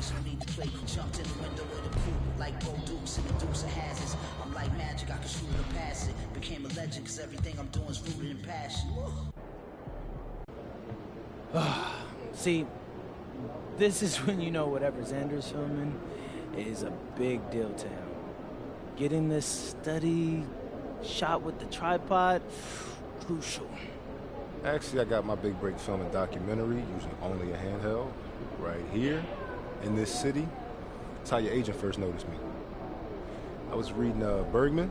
niggas who need to play. Jumped in the window of the coupe like Bo Dukes and the Dukes of Hazards. I'm like magic, I can shoot it or pass it. Became a legend cause everything I'm doing is rooted in passion. See, this is when you know whatever Xander's filming is a big deal to him. Getting this study shot with the tripod, crucial. Actually, I got my big break filming documentary using only a handheld right here in this city. That's how your agent first noticed me. I was reading Bergman.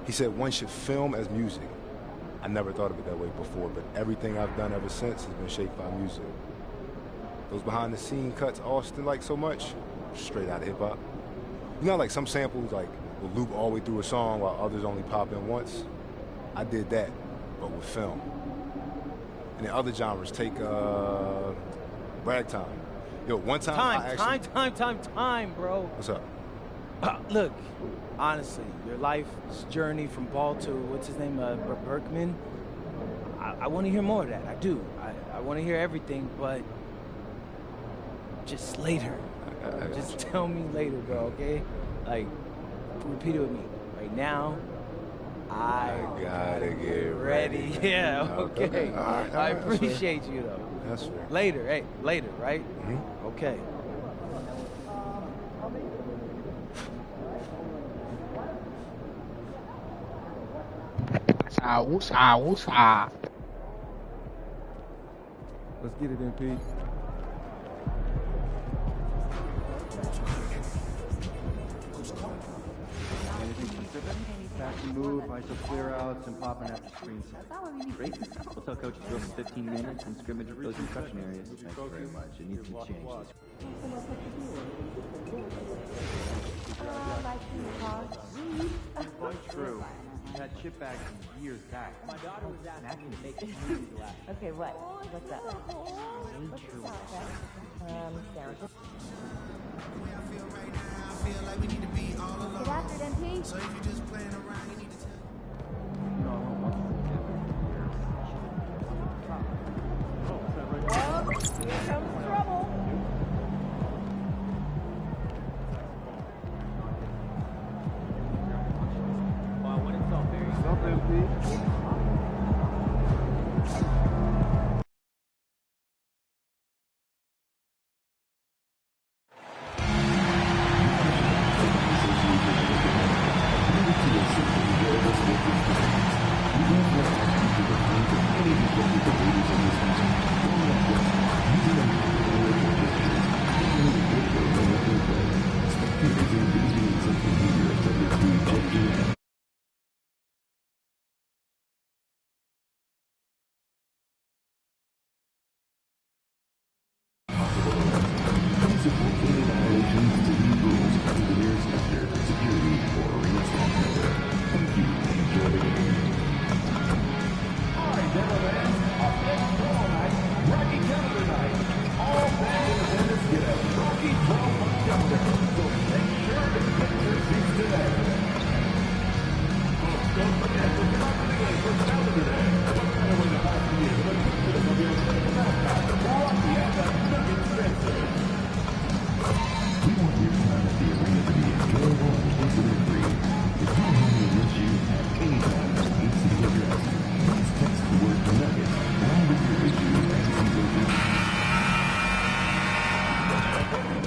He said one should film as music. I never thought of it that way before, but everything I've done ever since has been shaped by music. Those behind-the-scene cuts Austin liked so much, straight out of hip-hop. You know, like some samples like will loop all the way through a song while others only pop in once? I did that, but with film. And in other genres, take ragtime. Yo, one time Time, bro. What's up? Look, honestly, your life's journey from Paul to, what's his name, Berkman, I want to hear more of that. I do. I want to hear everything, but just later. Just tell me later, bro, okay? Like, repeat it with me. Right now, I gotta get ready. Yeah, okay. All right, I appreciate you, though. That's fair. Later, hey, later, right? Mm-hmm. Okay. Let's get it, MP. Anything specific? Fast move, ISO clear outs, and popping after screen set. Great. We'll tell coach to throw for 15 minutes and scrimmage those construction areas. Thank you very much. It needs to be changed. Quite true. You had chip bags from years back. My daughter was asking me to make movies last. Okay, what? What's up? Sarah. Get after it, MP. So if you're just playing around, you need to tell. No, I won't watch Oh, here comes trouble. Wow, when it's all very... Something, please.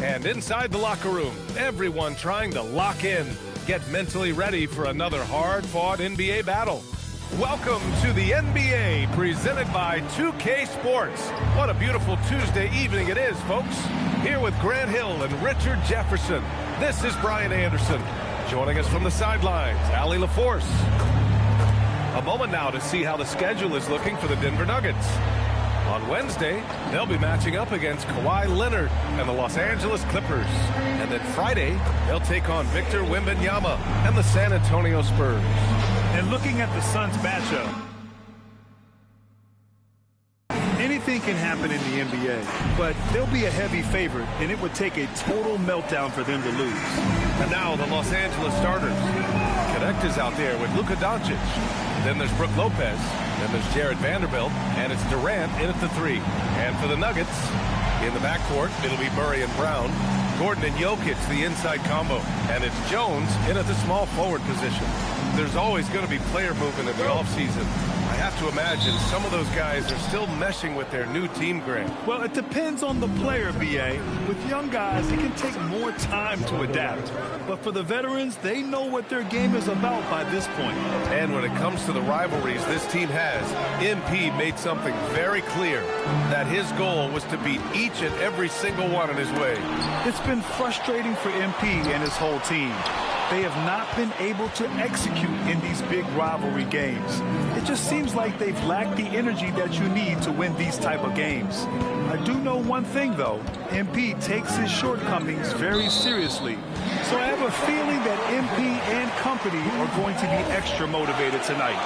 And inside the locker room, everyone trying to lock in, get mentally ready for another hard-fought NBA battle. Welcome to the NBA, presented by 2K Sports. What a beautiful Tuesday evening it is, folks. Here with Grant Hill and Richard Jefferson. This is Brian Anderson. Joining us from the sidelines, Allie LaForce. A moment now to see how the schedule is looking for the Denver Nuggets. On Wednesday, they'll be matching up against Kawhi Leonard and the Los Angeles Clippers. And then Friday, they'll take on Victor Wembanyama and the San Antonio Spurs. And looking at the Suns matchup, anything can happen in the NBA, but they'll be a heavy favorite, and it would take a total meltdown for them to lose. And now the Los Angeles starters. Connect is out there with Luka Doncic. Then there's Brook Lopez. Then there's Jared Vanderbilt. And it's Durant in at the 3. And for the Nuggets, in the backcourt, it'll be Murray and Brown. Gordon and Jokic, the inside combo. And it's Jones in at the small forward position. There's always going to be player movement in the offseason. I have to imagine some of those guys are still meshing with their new team, Grant. Well, it depends on the player, B.A. With young guys, it can take more time to adapt. But for the veterans, they know what their game is about by this point. And when it comes to the rivalries this team has, MP made something very clear, that his goal was to beat each and every single one in his way. It's been frustrating for MP and his whole team. They have not been able to execute in these big rivalry games. It just seems like they've lacked the energy that you need to win these type of games. I do know one thing, though. MP takes his shortcomings very seriously. So I have a feeling that MP and company are going to be extra motivated tonight.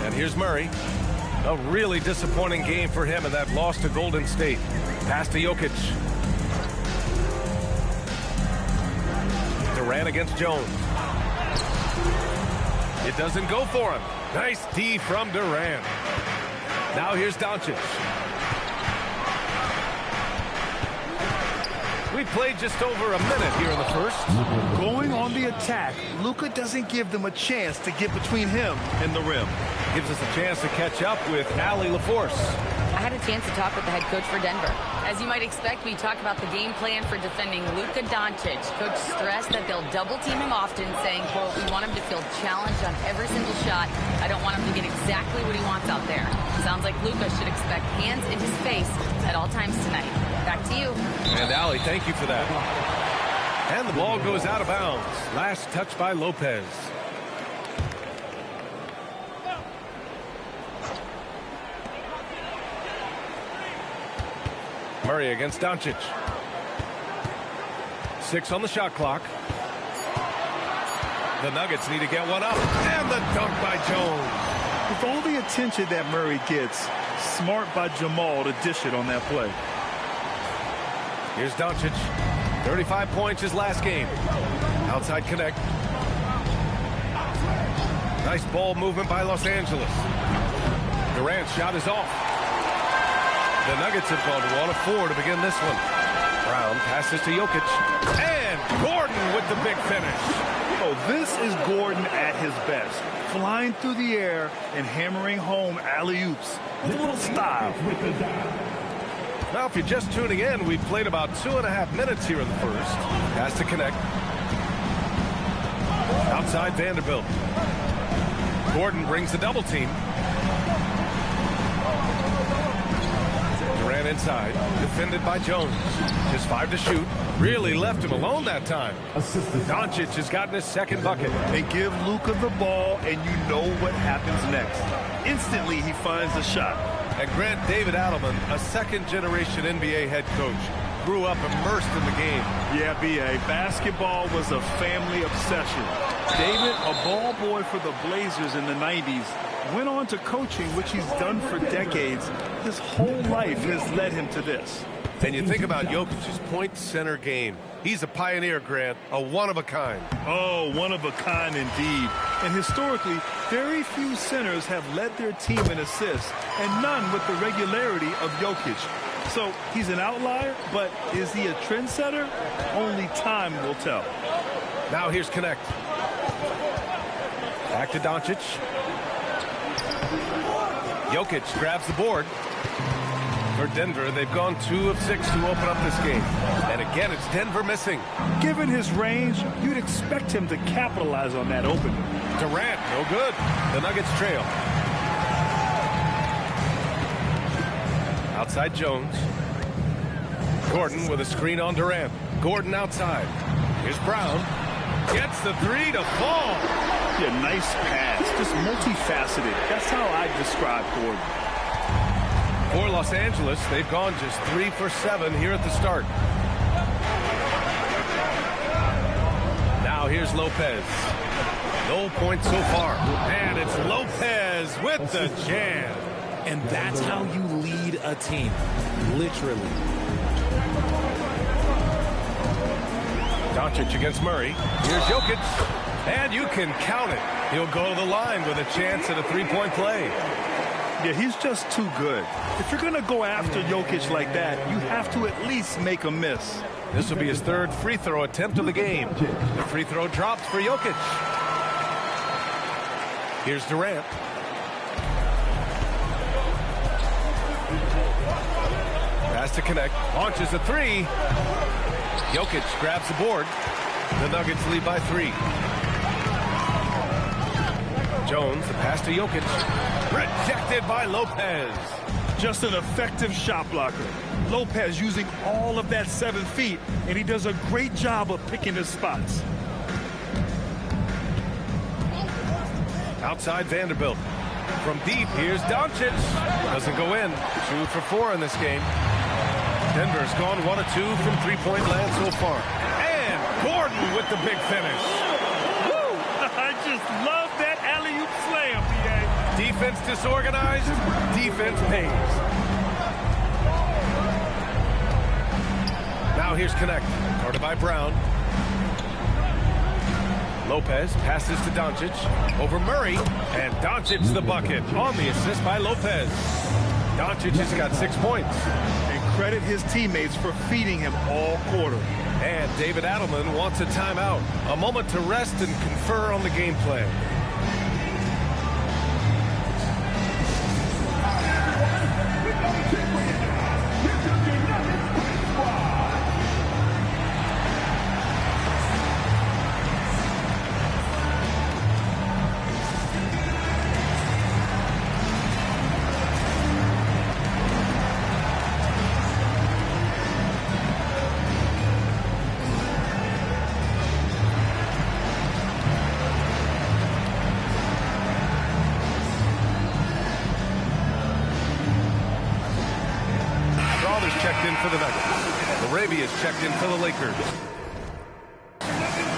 And here's Murray. A really disappointing game for him in that loss to Golden State. Pass to Jokic. Durant against Jones. It doesn't go for him. Nice D from Durant. Now here's Doncic. We played just over a minute here in the first. Going on the attack, Luka doesn't give them a chance to get between him and the rim. Gives us a chance to catch up with Allie LaForce. I had a chance to talk with the head coach for Denver. As you might expect, we talked about the game plan for defending Luka Doncic. Coach stressed that they'll double team him often, saying, quote, "We want him to feel challenged on every single shot. I don't want him to get exactly what he wants out there." Sounds like Luka should expect hands in his face at all times tonight. Back to you. And Allie, thank you for that. And the ball goes out of bounds. Last touch by Lopez. Murray against Doncic. 6 on the shot clock. The Nuggets need to get one up. And the dunk by Jones. With all the attention that Murray gets, smart by Jamal to dish it on that play. Here's Doncic. 35 points his last game. Outside connect. Nice ball movement by Los Angeles. Durant's shot is off. The Nuggets have gone 1 of 4 to begin this one. Brown passes to Jokic. And Gordon with the big finish. Oh, this is Gordon at his best. Flying through the air and hammering home alley-oops. A little style. Now, if you're just tuning in, we've played about 2.5 minutes here in the first. Has to connect. Outside Vanderbilt. Gordon brings the double team. Durant inside. Defended by Jones. Just 5 to shoot. Really left him alone that time. Doncic has gotten his second bucket. They give Luka the ball, and you know what happens next. Instantly, he finds the shot. And Grant, David Adelman, a second-generation NBA head coach, grew up immersed in the game. Yeah, B.A., basketball was a family obsession. David, a ball boy for the Blazers in the 90s, went on to coaching, which he's done for decades. His whole life has led him to this. And you think about Jokic's point center game. He's a pioneer, Grant, a one-of-a-kind. Oh, one-of-a-kind indeed. And historically, very few centers have led their team in assists, and none with the regularity of Jokic. So he's an outlier, but is he a trendsetter? Only time will tell. Now here's Connect. Back to Doncic. Jokic grabs the board. For Denver, they've gone 2 of 6 to open up this game. And again, it's Denver missing. Given his range, you'd expect him to capitalize on that opening. Durant, no good. The Nuggets trail. Outside Jones. Gordon with a screen on Durant. Gordon outside. Here's Brown. Gets the 3 to fall. Yeah, nice pass. Just multifaceted. That's how I describe Gordon. For Los Angeles, they've gone just 3 for 7 here at the start. Now here's Lopez. No points so far. And it's Lopez with the jam. And that's how you lead a team. Literally. Doncic against Murray. Here's Jokic. And you can count it. He'll go to the line with a chance at a 3-point play. Yeah, he's just too good. If you're going to go after Jokic like that, you have to at least make a miss. This will be his third free throw attempt of the game. The free throw drops for Jokic. Here's Durant. Pass to connect. Launches a three. Jokic grabs the board. The Nuggets lead by 3. Jones, the pass to Jokic. Rejected by Lopez. Just an effective shot blocker. Lopez using all of that 7 feet, and he does a great job of picking his spots. Outside Vanderbilt. From deep, here's Doncic. Doesn't go in. 2 for 4 in this game. Denver's gone 1 of 2 from three-point land so far. And Gordon with the big finish. Woo! I just love that alley-oop slam, PA. Defense disorganized, defense pays. Now here's Connect, guarded by Brown. Lopez passes to Doncic, over Murray, and Doncic's the bucket on the assist by Lopez. Doncic has got 6 points. And credit his teammates for feeding him all quarter. And David Adelman wants a timeout, a moment to rest and confer on the game plan. Checked in for the Nuggets. Arabia's checked in for the Lakers.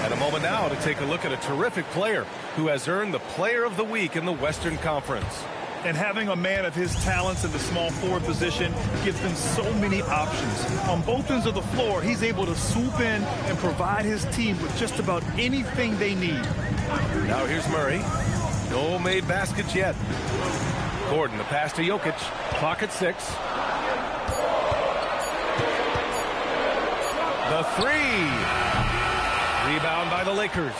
And a moment now to take a look at a terrific player who has earned the Player of the Week in the Western Conference. And having a man of his talents in the small forward position gives them so many options. On both ends of the floor, he's able to swoop in and provide his team with just about anything they need. Now here's Murray. No made baskets yet. Gordon, the pass to Jokic. Clock at 6. The 3. Rebound by the Lakers.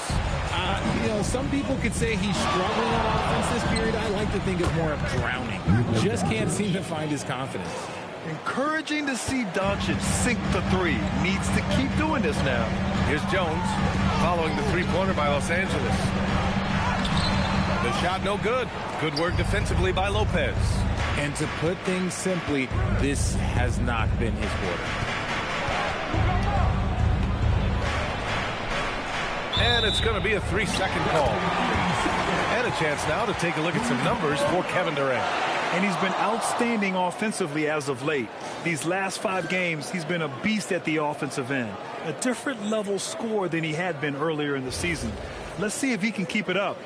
Some people could say he's struggling on offense this period. I like to think of more of drowning. Just can't seem to find his confidence. Encouraging to see Doncic sink the 3. Needs to keep doing this now. Here's Jones following the three-pointer by Los Angeles. The shot no good. Good work defensively by Lopez. And to put things simply, this has not been his quarter. And it's going to be a 3-second call. And a chance now to take a look at some numbers for Kevin Durant. And he's been outstanding offensively as of late. These last 5 games, he's been a beast at the offensive end. A different level scorer than he had been earlier in the season. Let's see if he can keep it up.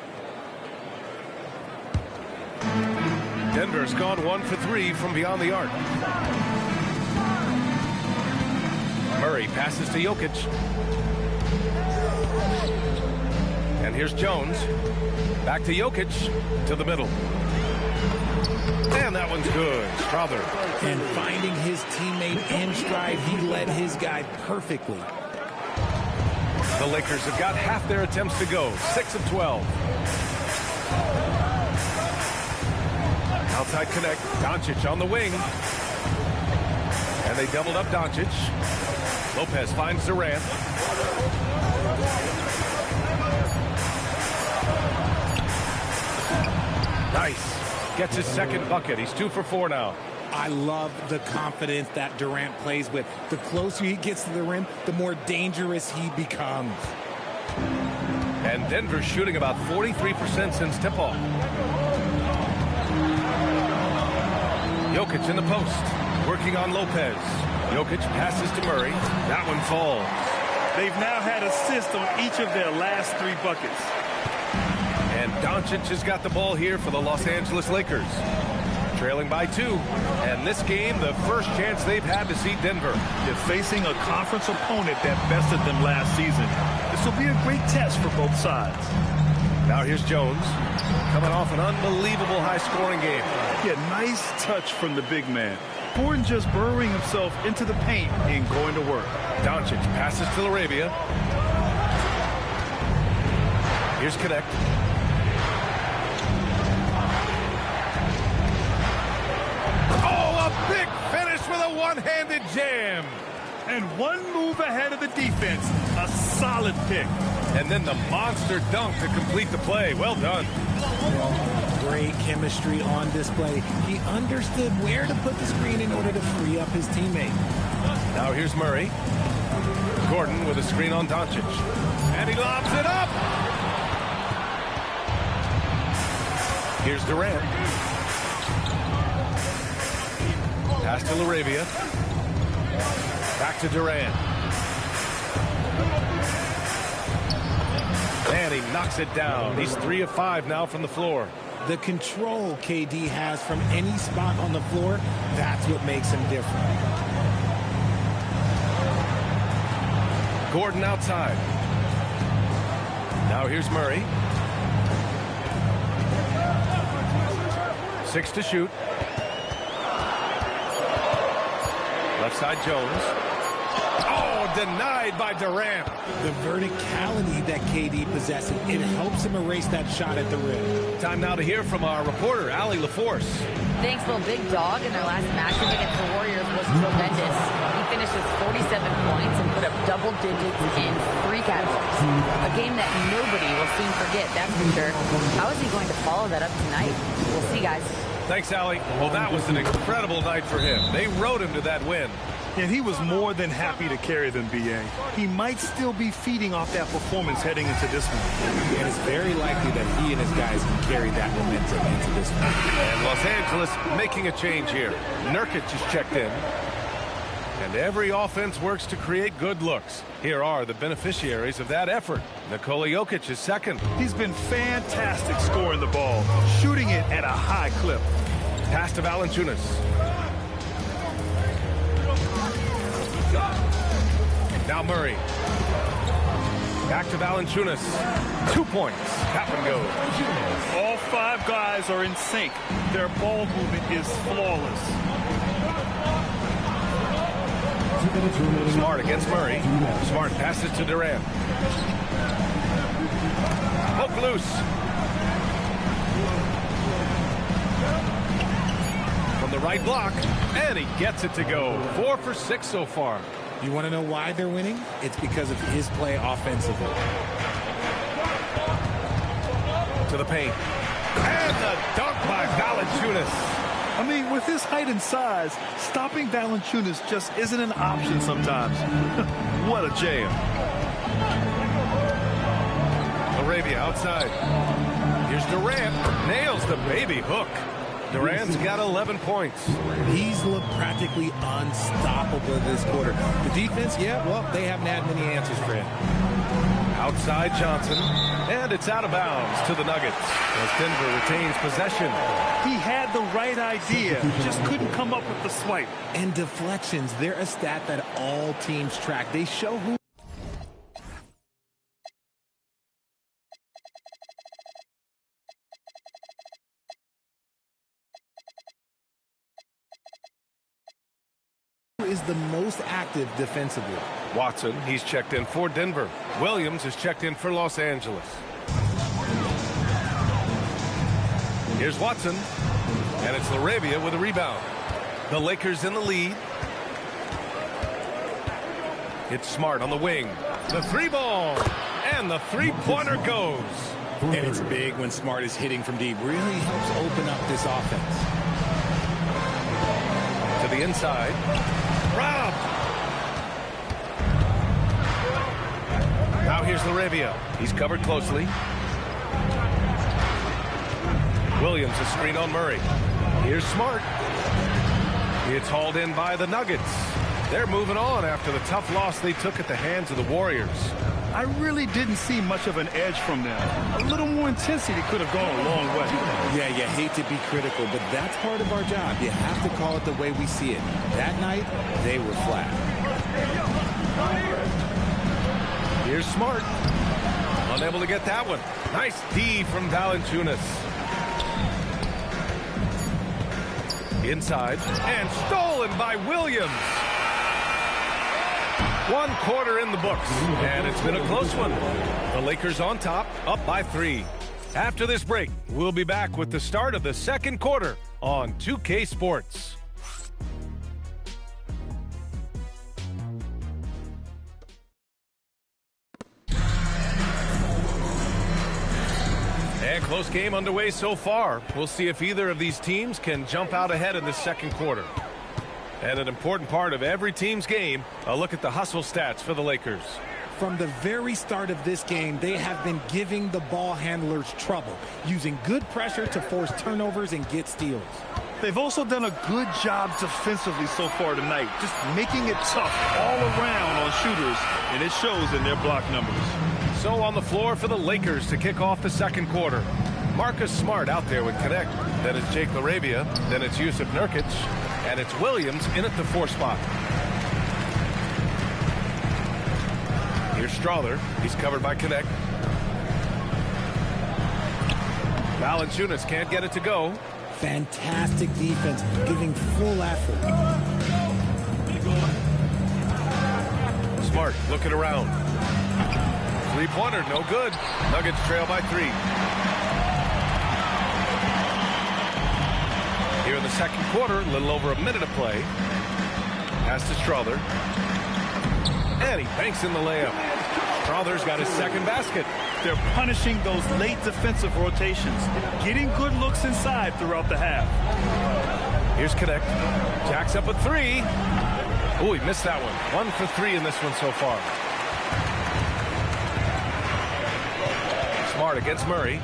Denver's gone 1 for 3 from beyond the arc. Murray passes to Jokic. And here's Jones. Back to Jokic. To the middle. And that one's good. Strother. And finding his teammate in stride, he led his guy perfectly. The Lakers have got half their attempts to go. 6 of 12. Outside connect. Doncic on the wing. And they doubled up Doncic. Lopez finds Durant. Nice. Gets his second bucket. He's 2 for 4 now. I love the confidence that Durant plays with. The closer he gets to the rim, the more dangerous he becomes. And Denver's shooting about 43% since tip-off. Jokic in the post. Working on Lopez. Jokic passes to Murray. That one falls. They've now had assists on each of their last 3 buckets. And Doncic has got the ball here for the Los Angeles Lakers. Trailing by 2. And this game, the first chance they've had to see Denver. They're facing a conference opponent that bested them last season. This will be a great test for both sides. Now here's Jones, coming off an unbelievable high-scoring game. Yeah, nice touch from the big man. Gordon just burrowing himself into the paint and going to work. Doncic passes to Laravia. Here's Connect. Oh, a big finish with a one-handed jam. And one move ahead of the defense. A solid pick. And then the monster dunk to complete the play. Well done. Great chemistry on display. He understood where to put the screen in order to free up his teammate. Now here's Murray. Gordon with a screen on Doncic. And he lobs it up. Here's Durant. Pass to Laravia. Back to Durant. And he knocks it down. He's 3 of 5 now from the floor. The control KD has from any spot on the floor, that's what makes him different. Gordon outside. Now here's Murray. 6 to shoot. Left side Jones. Oh, denied by Durant. The verticality that KD possesses, it helps him erase that shot at the rim. Time now to hear from our reporter, Allie LaForce. Thanks, Bill. Big Dog in their last matchup against the Warriors was tremendous. He finished with 47 points and put up double digits in 3 categories. A game that nobody will soon forget, that's for sure. How is he going to follow that up tonight? We'll see, guys. Thanks, Allie. Well, that was an incredible night for him. They rode him to that win. And he was more than happy to carry them, B.A. He might still be feeding off that performance heading into this one. And it's very likely that he and his guys can carry that momentum into this one. And Los Angeles making a change here. Nurkic is checked in. And every offense works to create good looks. Here are the beneficiaries of that effort. Nikola Jokic is second. He's been fantastic scoring the ball, shooting it at a high clip. Pass to Valanciunas. Now Murray. Back to Valanciunas. 2 points. Tap and go. All 5 guys are in sync. Their ball movement is flawless. Smart against Murray. Smart passes to Durant. Poke loose. From the right block. And he gets it to go. 4 for 6 so far. You want to know why they're winning? It's because of his play offensively. To the paint. And the dunk by Valanciunas. I mean, with his height and size, stopping Valanciunas just isn't an option sometimes. What a jam. Laravia outside. Here's Durant. Nails the baby hook. Durant's got 11 points. He's looked practically unstoppable this quarter. The defense, yeah, well, they haven't had many answers for him. Outside Johnson. And it's out of bounds to the Nuggets as Denver retains possession. He had the right idea, just couldn't come up with the swipe. And deflections, they're a stat that all teams track. They show who is the most active defensively. Watson, he's checked in for Denver. Williams is checked in for Los Angeles. Here's Watson. And it's Laravia with a rebound. The Lakers in the lead. It's Smart on the wing. The 3-ball. And the 3-pointer goes. And it's big when Smart is hitting from deep. Really helps open up this offense. To the inside. Rob. Now here's Laravia. He's covered closely. Williams a screen on Murray. Here's Smart. It's hauled in by the Nuggets. They're moving on after the tough loss they took at the hands of the Warriors. I really didn't see much of an edge from them. A little more intensity could have gone a long way. Yeah, you hate to be critical, but that's part of our job. You have to call it the way we see it. That night, they were flat. Here's Smart. Unable to get that one. Nice D from Valanciunas. Inside, and stolen by Williams. 1 quarter in the books, and it's been a close one. The Lakers on top, up by 3. After this break, we'll be back with the start of the second quarter on 2K Sports. And close game underway so far. We'll see if either of these teams can jump out ahead in the second quarter. And an important part of every team's game, a look at the hustle stats for the Lakers. From the very start of this game, they have been giving the ball handlers trouble, using good pressure to force turnovers and get steals. They've also done a good job defensively so far tonight, just making it tough all around on shooters, and it shows in their block numbers. So on the floor for the Lakers to kick off the second quarter. Marcus Smart out there with Connect. Then it's Jake LaRavia. Then it's Jusuf Nurkic. And it's Williams in at the 4 spot. Here's Strawther. He's covered by Connect. Valanciunas can't get it to go. Fantastic defense, giving full effort. Smart looking around. 3-pointer, no good. Nuggets trail by 3. Here in the second quarter, a little over a minute of play. Pass to Strawther. And he banks in the layup. Strawther's got his second basket. They're punishing those late defensive rotations, getting good looks inside throughout the half. Here's Connect. Jacks up a 3. Oh, he missed that one. 1 for 3 in this one so far. Smart against Murray.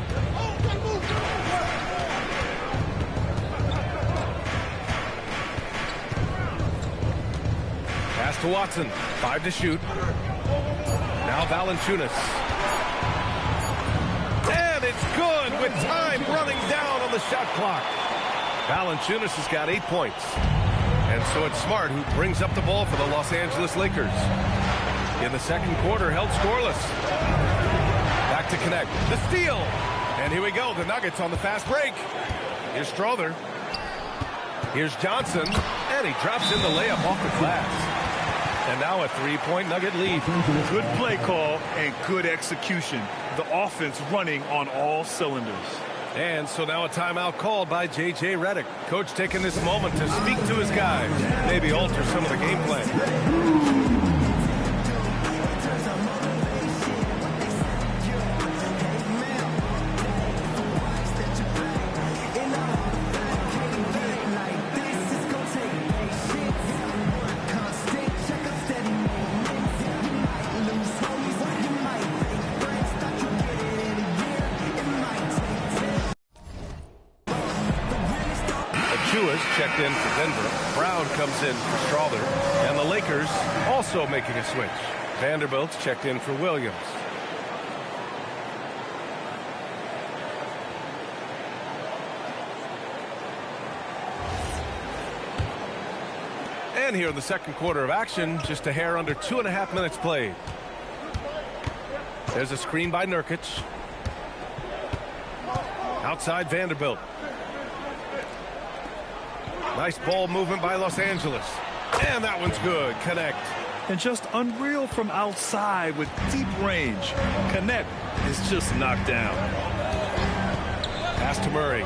Pass to Watson. 5 to shoot. Now Valanciunas. And it's good with time running down on the shot clock. Valanciunas has got 8 points. And so it's Smart who brings up the ball for the Los Angeles Lakers. In the second quarter, held scoreless. Back to Connect. The steal. And here we go. The Nuggets on the fast break. Here's Strawther. Here's Johnson. And he drops in the layup off the glass. And now a 3-point Nugget lead. Good play call and good execution. The offense running on all cylinders. And so now a timeout called by J.J. Redick. Coach taking this moment to speak to his guys. Maybe alter some of the game plan. Checked in for Denver. Brown comes in for Strawther. And the Lakers also making a switch. Vanderbilt's checked in for Williams. And here in the second quarter of action, just a hair under 2.5 minutes played. There's a screen by Nurkic. Outside Vanderbilt. Nice ball movement by Los Angeles. And that one's good. Connect. And just unreal from outside with deep range. Connect is just knocked down. Pass to Murray.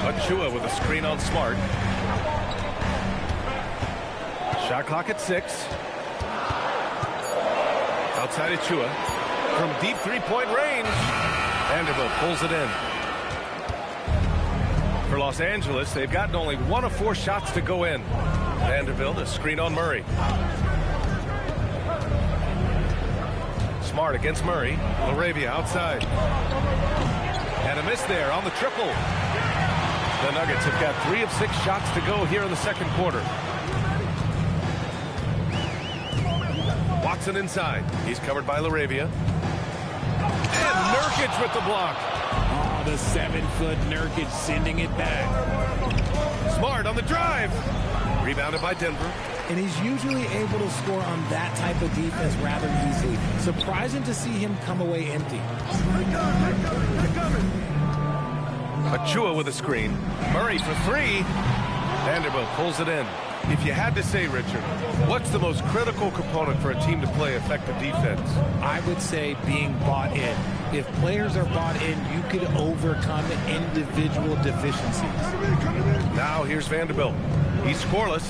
Achua with a screen on Smart. Shot clock at 6. Outside Achua. From deep 3-point range. Vanderbilt pulls it in. For Los Angeles, they've gotten only 1 of 4 shots to go in. Vanderbilt, a screen on Murray. Smart against Murray. LaRavia outside. And a miss there on the triple. The Nuggets have got 3 of 6 shots to go here in the second quarter. Watson inside. He's covered by LaRavia. And Nurkic with the block. Oh, the 7-foot Nurkic sending it back. Smart on the drive. Rebounded by Denver. And he's usually able to score on that type of defense rather easily. Surprising to see him come away empty. Achua with a screen. Murray for three. Vanderbilt pulls it in. If you had to say, Richard, what's the most critical component for a team to play effective defense? I would say being bought in. If players are bought in, you could overcome individual deficiencies. Now here's Vanderbilt. He's scoreless.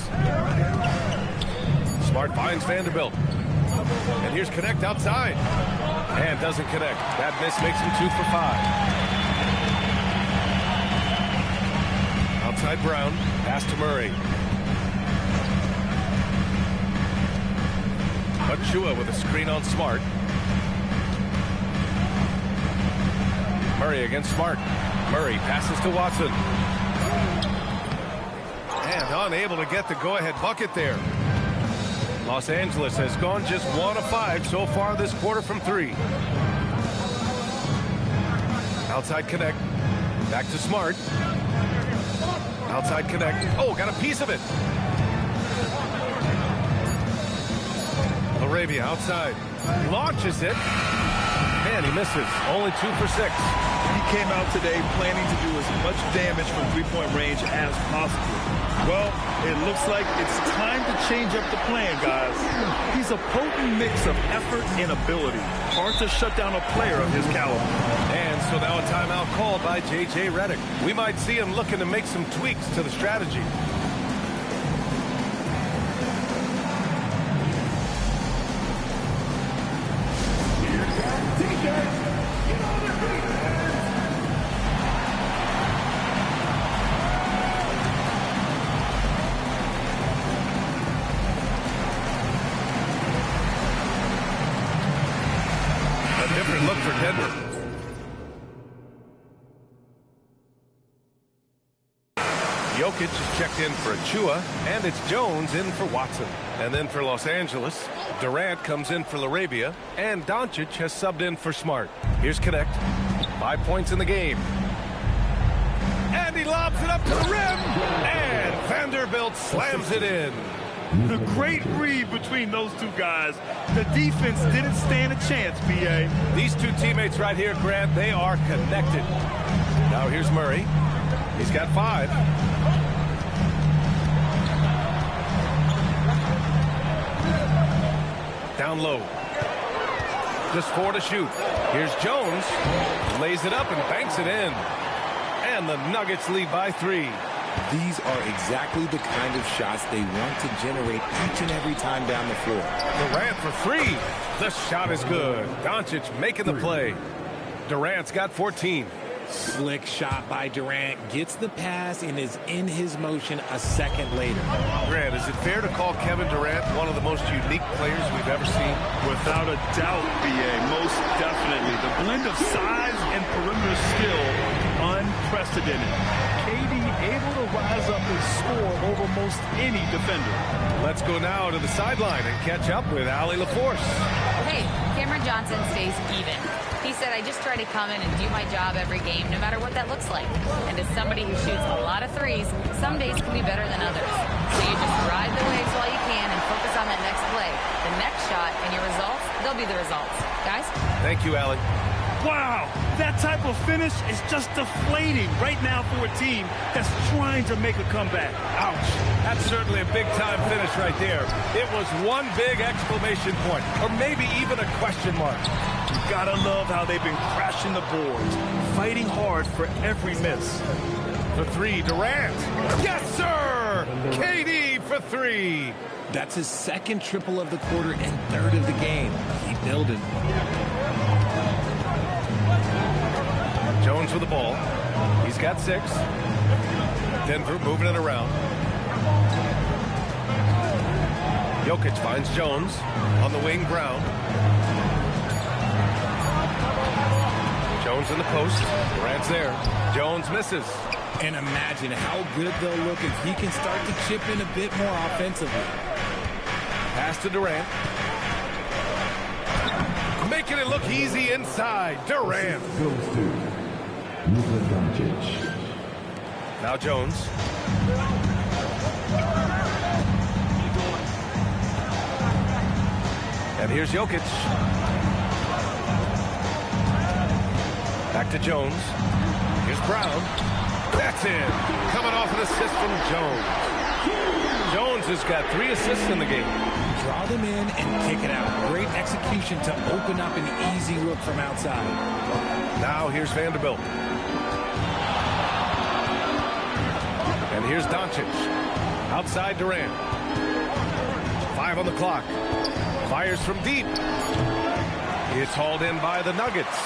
Smart finds Vanderbilt. And here's Connect outside. And doesn't connect. That miss makes him 2 for 5. Outside Brown. Pass to Murray. Achua with a screen on Smart. Murray against Smart. Murray passes to Watson. And unable to get the go-ahead bucket there. Los Angeles has gone just 1 of 5 so far this quarter from 3. Outside Connect. Back to Smart. Outside Connect. Oh, got a piece of it. Arabia outside. Launches it. Man, he misses. Only 2 for 6. He came out today planning to do as much damage from three-point range as possible. Well, it looks like it's time to change up the plan, guys. He's a potent mix of effort and ability. Hard to shut down a player of his caliber. And so now a timeout called by J.J. Redick. We might see him looking to make some tweaks to the strategy. Different look for Denver. Jokic is checked in for Achua, and it's Jones in for Watson. And then for Los Angeles, Durant comes in for LaRabia, and Doncic has subbed in for Smart. Here's Connect. 5 points in the game. And he lobs it up to the rim, and Vanderbilt slams it in. The great read between those two guys. The defense didn't stand a chance, B.A. These two teammates right here, Grant, they are connected. Now here's Murray. He's got 5. Down low. Just 4 to shoot. Here's Jones. Lays it up and banks it in. And the Nuggets lead by 3. These are exactly the kind of shots they want to generate each and every time down the floor. Durant for 3. The shot is good. Doncic making the play. Durant's got 14. Slick shot by Durant. Gets the pass and is in his motion a second later. Grant, is it fair to call Kevin Durant one of the most unique players we've ever seen? Without a doubt, B.A. Most definitely. The blend of size and perimeter skill, unprecedented. KD able to rise up and score over most any defender. Let's go now to the sideline and catch up with Allie LaForce. Hey, Cameron Johnson stays even. He said, I just try to come in and do my job every game, no matter what that looks like. And as somebody who shoots a lot of threes, some days can be better than others. So you just ride the waves while you can and focus on that next play. The next shot and your results, they'll be the results. Guys? Thank you, Allie. Wow, that type of finish is just deflating right now for a team that's trying to make a comeback. Ouch. That's certainly a big-time finish right there. It was one big exclamation point, or maybe even a question mark. You gotta love how they've been crashing the boards, fighting hard for every miss. For 3, Durant. Yes, sir! KD for 3. That's his second triple of the quarter and third of the game. Keep building. Jones with the ball. He's got 6. Denver moving it around. Jokic finds Jones. On the wing, Brown. Jones in the post. Durant's there. Jones misses. And imagine how good they'll look if he can start to chip in a bit more offensively. Pass to Durant. Making it look easy inside. Durant. Goes to Luka Doncic. Now Jones. And here's Jokic. Back to Jones. Here's Brown. That's in. Coming off an assist from Jones. Jones has got 3 assists in the game. Draw them in and kick it out. Great execution to open up an easy look from outside. Now here's Vanderbilt. And here's Doncic. Outside Durant. 5 on the clock. Fires from deep. It's hauled in by the Nuggets.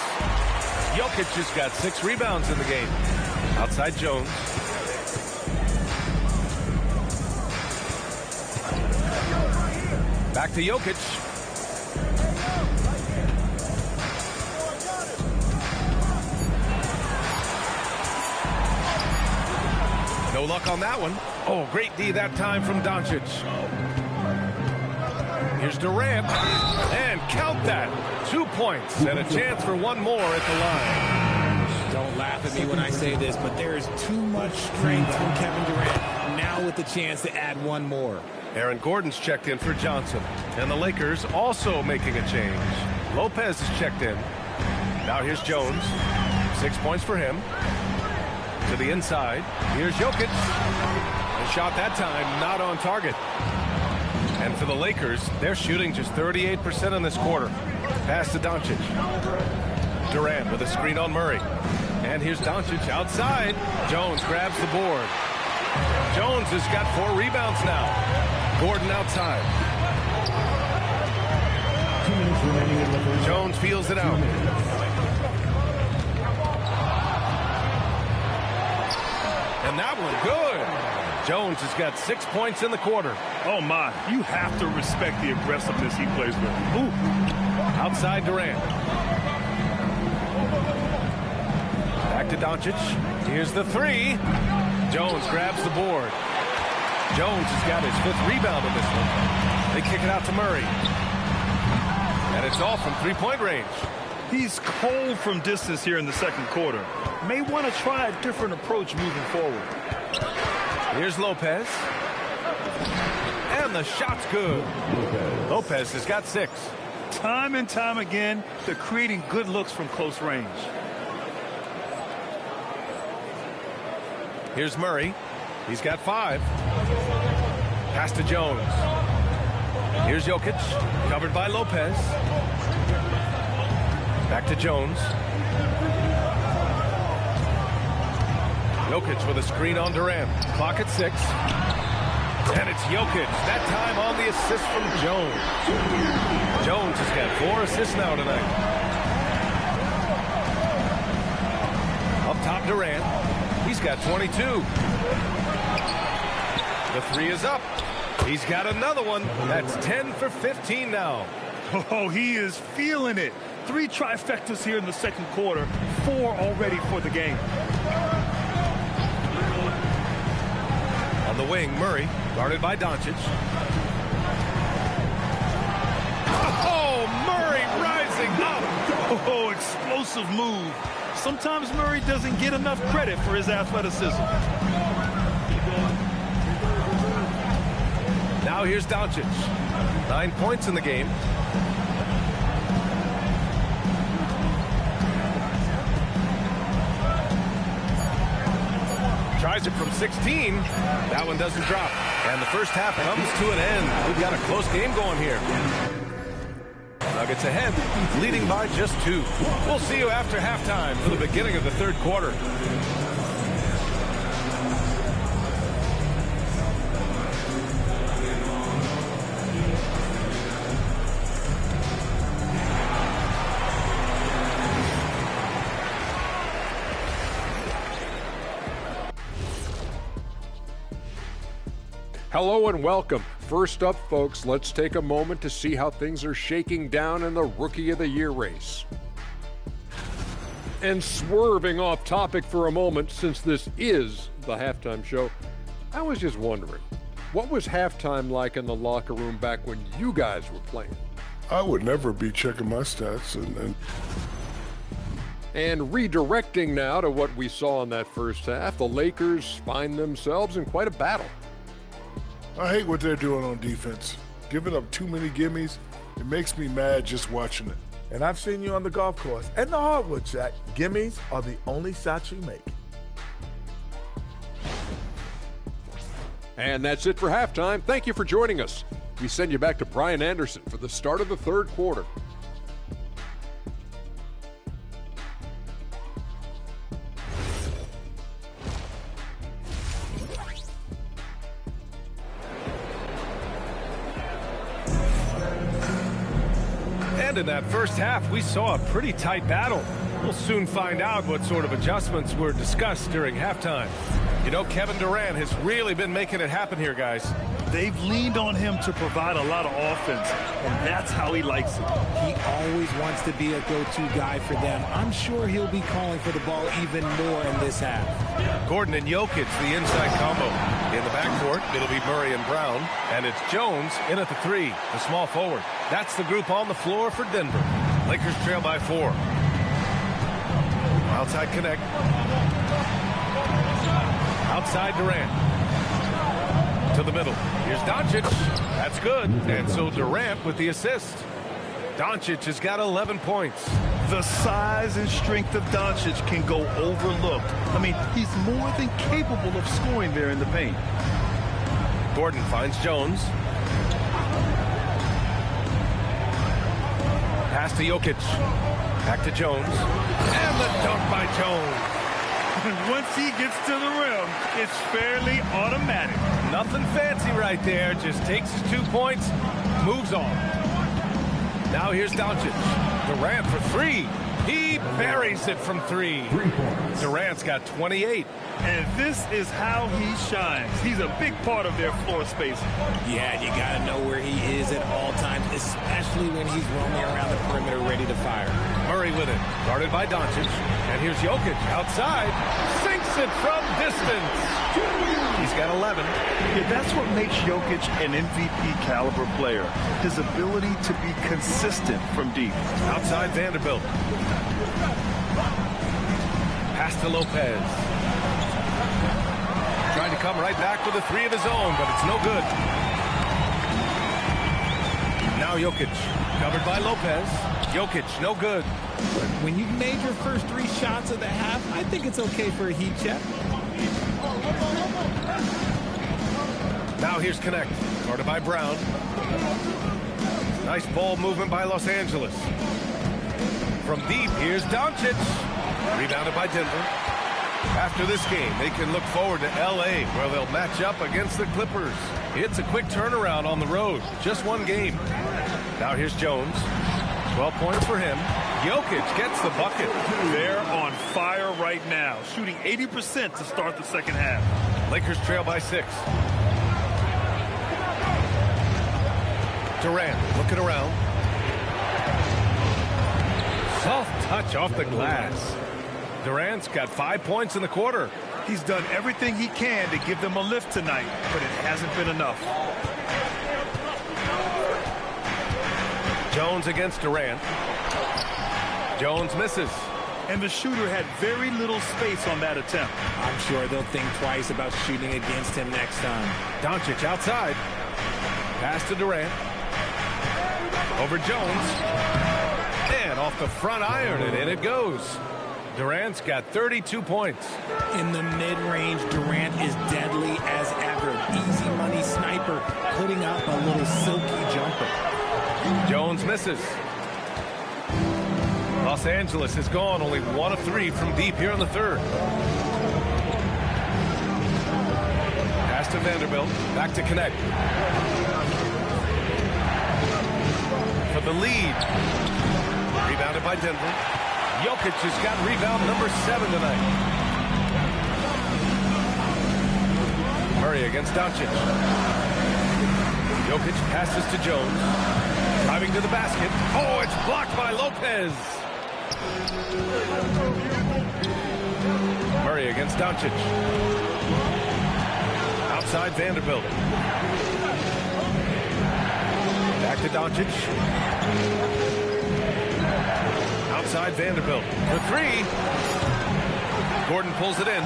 Jokic has got 6 rebounds in the game. Outside Jones. Back to Jokic. No luck on that one. Oh, great D that time from Doncic. Here's Durant. And count that. 2 points and a chance for one more at the line. Don't laugh at me when I say this, but there is too much strength from Kevin Durant. Now with the chance to add one more. Aaron Gordon's checked in for Johnson. And the Lakers also making a change. Lopez is checked in. Now here's Jones. 6 points for him. To the inside. Here's Jokic. A shot that time not on target. And for the Lakers, they're shooting just 38% in this quarter. Pass to Doncic. Durant with a screen on Murray. And here's Doncic outside. Jones grabs the board. Jones has got 4 rebounds now. Gordon outside. 2 minutes remaining in the first. Jones feels it out. And that one good. Jones has got 6 points in the quarter. Oh, my. You have to respect the aggressiveness he plays with. Ooh. Outside Durant. Back to Doncic. Here's the 3. Jones grabs the board. Jones has got his 5th rebound in this one. They kick it out to Murray. And it's all from 3-point range. He's cold from distance here in the second quarter. May want to try a different approach moving forward. Here's Lopez. And the shot's good. Lopez has got 6. Time and time again, they're creating good looks from close range. Here's Murray. He's got 5. Pass to Jones. Here's Jokic. Covered by Lopez. Back to Jones. Jokic with a screen on Durant. Clock at 6. And it's Jokic. That time on the assist from Jones. Jones has got 4 assists now tonight. Up top Durant. He's got 22. The 3 is up. He's got another one. That's 10 for 15 now. Oh, he is feeling it. 3 trifectas here in the second quarter. 4 already for the game. On the wing, Murray, guarded by Doncic. Oh, Murray rising up. Oh, explosive move. Sometimes Murray doesn't get enough credit for his athleticism. Now here's Doncic. 9 points in the game. Tries it from 16. That one doesn't drop. And the first half comes to an end. We've got a close game going here. Nuggets ahead, leading by just 2. We'll see you after halftime for the beginning of the third quarter. Hello and welcome. First up, folks, let's take a moment to see how things are shaking down in the Rookie of the Year race. And swerving off topic for a moment, since this is the halftime show, I was just wondering, what was halftime like in the locker room back when you guys were playing? I would never be checking my stats. And redirecting now to what we saw in that first half, the Lakers find themselves in quite a battle. I hate what they're doing on defense. Giving up too many gimmies It makes me mad just watching it. And I've seen you on the golf course and the hardwood, Shaq. Gimmies are the only shots you make. And that's it for halftime. Thank you for joining us. We send you back to Brian Anderson for the start of the third quarter. And in that first half, we saw a pretty tight battle. We'll soon find out what sort of adjustments were discussed during halftime. You know, Kevin Durant has really been making it happen here, guys. They've leaned on him to provide a lot of offense, and that's how he likes it. He always wants to be a go-to guy for them. I'm sure he'll be calling for the ball even more in this half. Gordon and Jokic, the inside combo. In the backcourt, it'll be Murray and Brown. And it's Jones in at the 3, the small forward. That's the group on the floor for Denver. Lakers trail by 4. Outside connect. Outside Durant. To the middle. Here's Doncic. That's good. And so Durant with the assist. Doncic has got 11 points. The size and strength of Doncic can go overlooked. I mean, he's more than capable of scoring there in the paint. Gordon finds Jones. Pass to Jokic. Back to Jones. And the dunk by Jones. Once he gets to the rim, it's fairly automatic. Nothing fancy right there. Just takes his 2 points, moves on. Now here's Doncic. Durant for 3. He buries it from 3. Durant's got 28. And this is how he shines. He's a big part of their floor space. Yeah, you got to know where he is at all times, especially when he's roaming around the perimeter ready to fire. Murray with it. Guarded by Doncic. And here's Jokic outside. Sinks it from distance. He's got 11. Yeah, that's what makes Jokic an MVP caliber player. His ability to be consistent from deep. Outside Vanderbilt. Pass to Lopez. Trying to come right back with a 3 of his own, but it's no good. Now Jokic. Covered by Lopez. Jokic, no good. When you've made your first 3 shots of the half, I think it's okay for a heat check. Now here's Connect. Guarded by Brown. Nice ball movement by Los Angeles. From deep, here's Doncic. Rebounded by Denver. After this game, they can look forward to L.A., where they'll match up against the Clippers. It's a quick turnaround on the road. Just 1 game. Now here's Jones. 12 points for him. Jokic gets the bucket. They're on fire right now, shooting 80% to start the second half. Lakers trail by 6. Durant looking around. Soft touch off the glass. Durant's got 5 points in the quarter. He's done everything he can to give them a lift tonight, but it hasn't been enough. Jones against Durant. Jones misses. And the shooter had very little space on that attempt. I'm sure they'll think twice about shooting against him next time. Doncic outside. Pass to Durant. Over Jones. And off the front iron, and in it goes. Durant's got 32 points. In the mid-range, Durant is deadly as ever. Easy money sniper, putting up a little silky jumper. Jones misses. Los Angeles has gone only 1 of 3 from deep here in the third. Pass to Vanderbilt. Back to Connect. For the lead. Rebounded by Denver. Jokic has got rebound number 7 tonight. Murray against Doncic. Jokic passes to Jones. Driving to the basket. Oh, it's blocked by Lopez. Murray against Doncic. Outside Vanderbilt. Back to Doncic. Outside Vanderbilt. For 3. Gordon pulls it in.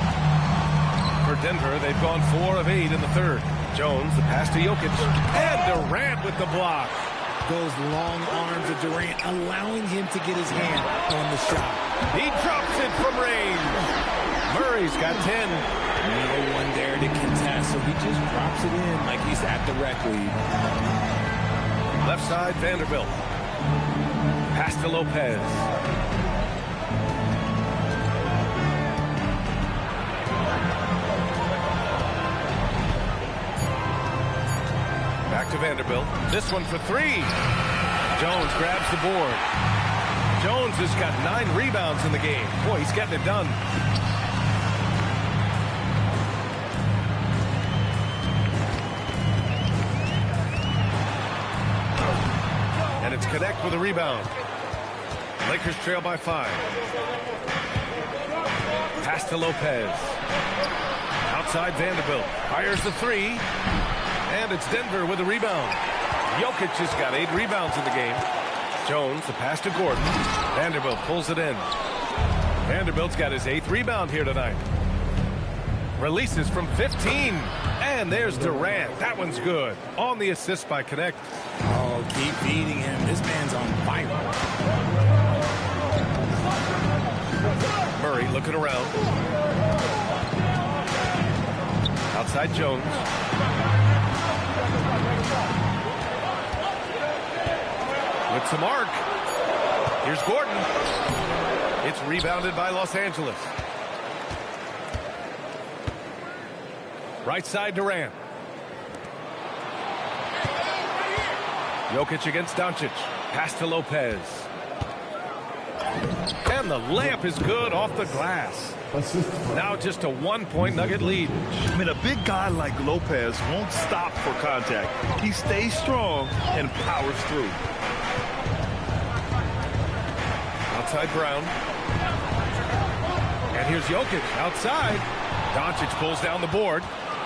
For Denver, they've gone 4 of 8 in the third. Jones, the pass to Jokic. And Durant with the block. those long arms of Durant, allowing him to get his hand on the shot. He drops it from range. Murray's got 10. No one there to contest, so he just drops it in like he's at the rec league. Left side, Vanderbilt. Pass to Lopez. Back to Vanderbilt. This one for 3. Jones grabs the board. Jones has got 9 rebounds in the game. Boy, he's getting it done. And it's Connect with a rebound. Lakers trail by 5. Pass to Lopez. Outside Vanderbilt. Fires the 3. And it's Denver with a rebound. Jokic has got 8 rebounds in the game. Jones, the pass to Gordon. Vanderbilt pulls it in. Vanderbilt's got his 8th rebound here tonight. Releases from 15. And there's Durant. That one's good. On the assist by Connect. Oh, keep beating him. This man's on fire. Murray looking around. Outside Jones. With some arc. Here's Gordon. It's rebounded by Los Angeles. Right side Durant. Jokic against Doncic. Pass to Lopez. And the layup is good off the glass. Now just a 1-point Nugget lead. I mean, a big guy like Lopez won't stop for contact. He stays strong and powers through. Outside Brown. And here's Jokic outside. Doncic pulls down the board.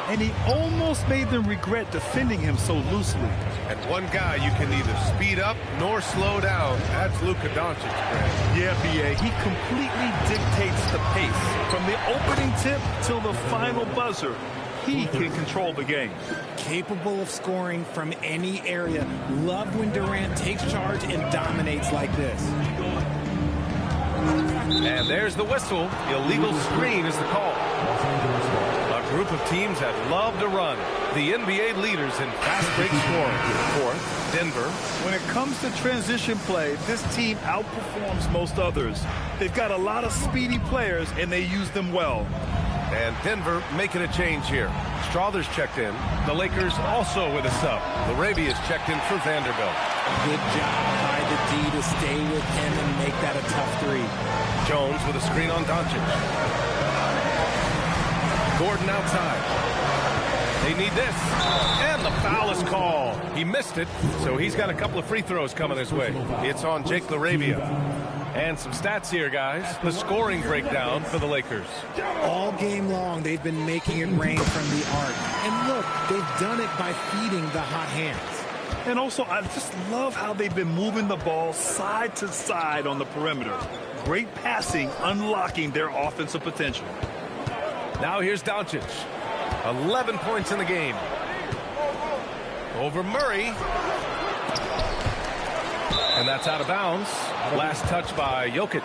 And he almost made them regret defending him so loosely. And one guy you can neither speed up nor slow down. That's Luka Doncic, Brad. Yeah, B.A. He completely dictates the pace. From the opening tip till the final buzzer, he can control the game. Capable of scoring from any area. Love when Durant takes charge and dominates like this. And there's the whistle. Illegal screen is the call. A group of teams that love to run. The NBA leaders in fast break scoring. Fourth, Denver. When it comes to transition play, this team outperforms most others. They've got a lot of speedy players, and they use them well. And Denver making a change here. Strawther's checked in. The Lakers also with a sub. Larabia's checked in for Vanderbilt. Good job by the D to stay with him and make that a tough 3. Jones with a screen on Doncic. Gordon outside. They need this. And the foul is called. He missed it, so he's got a couple of free throws coming his way. It's on Jake Laravia. And some stats here, guys. The scoring breakdown for the Lakers. All game long, they've been making it rain from the arc. And look, they've done it by feeding the hot hands. And also, I just love how they've been moving the ball side to side on the perimeter. Great passing, unlocking their offensive potential. Now here's Doncic. 11 points in the game. Over Murray. And that's out of bounds. Last touch by Jokic.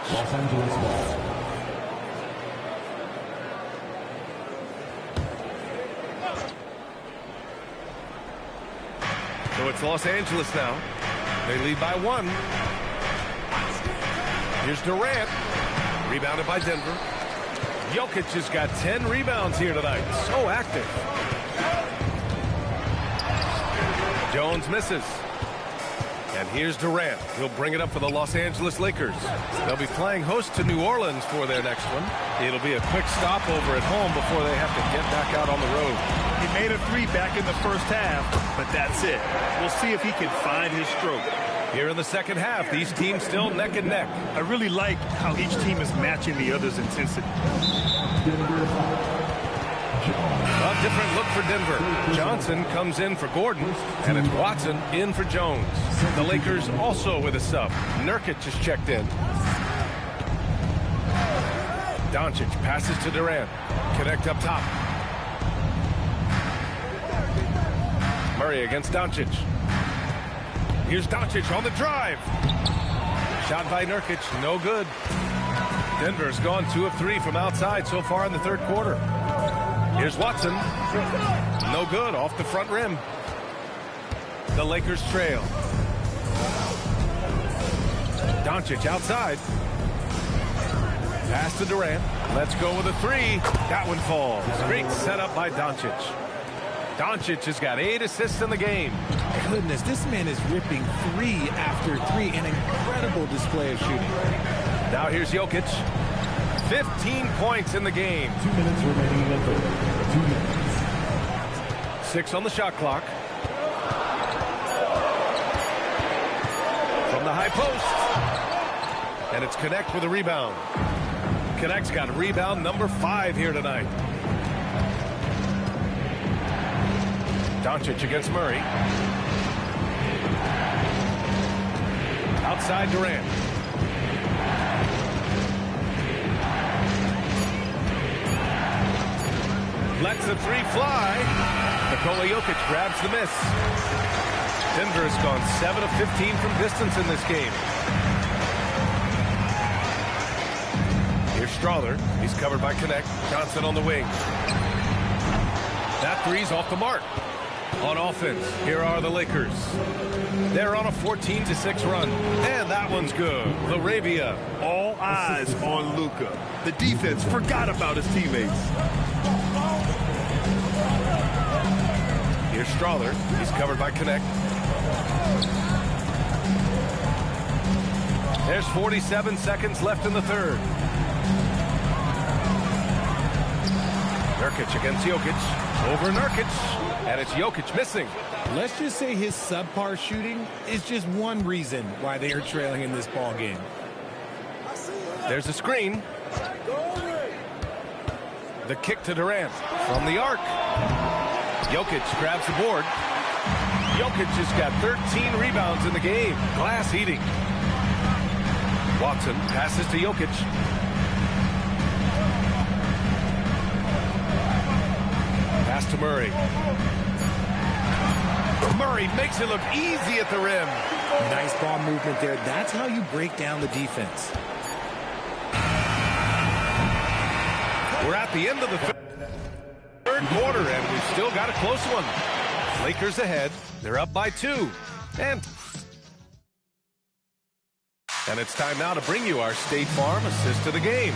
So it's Los Angeles now. They lead by 1. Here's Durant. Rebounded by Denver. Jokic has got 10 rebounds here tonight. So active. Jones misses. And here's Durant. He'll bring it up for the Los Angeles Lakers. They'll be playing host to New Orleans for their next one. It'll be a quick stopover at home before they have to get back out on the road. He made a 3 back in the first half, but that's it. We'll see if he can find his stroke. Here in the second half, these teams still neck and neck. I really like how each team is matching the other's intensity. A different look for Denver. Johnson comes in for Gordon, and it's Watson in for Jones. The Lakers also with a sub. Nurkic is checked in. Doncic passes to Durant. Connect up top. Murray against Doncic. Here's Doncic on the drive. Shot by Nurkic, no good. Denver's gone 2 of 3 from outside so far in the third quarter. Here's Watson. No good, off the front rim. The Lakers trail. Doncic outside. Pass to Durant. Let's go with a 3. That one falls. Great setup by Doncic. Doncic has got 8 assists in the game. Goodness, this man is ripping 3 after 3. An incredible display of shooting. Now here's Jokic. 15 points in the game. 2 minutes remaining in the third. 2 minutes. 6 on the shot clock. From the high post. And it's Connect with a rebound. Connect's got rebound number 5 here tonight. Doncic against Murray. Outside Durant. Lets the 3 fly. Nikola Jokic grabs the miss. Denver has gone 7 of 15 from distance in this game. Here's Strawther. He's covered by Connect. Johnson on the wing. That 3's off the mark. On offense, here are the Lakers. They're on a 14-6 run. And that one's good. LaRavia. All eyes on Luka. The defense forgot about his teammates. Here's Strawther. He's covered by Connect. There's 47 seconds left in the third. Nurkic against Jokic. Over Nurkic. And it's Jokic missing. Let's just say his subpar shooting is just one reason why they are trailing in this ball game. There's a screen. The kick to Durant from the arc. Jokic grabs the board. Jokic has got 13 rebounds in the game. Glass eating. Watson passes to Jokic. Pass to Murray. Murray makes it look easy at the rim. Nice ball movement there. That's how you break down the defense. We're at the end of the third quarter, and we've still got a close one. Lakers ahead. They're up by 2. And it's time now to bring you our State Farm assist of the game.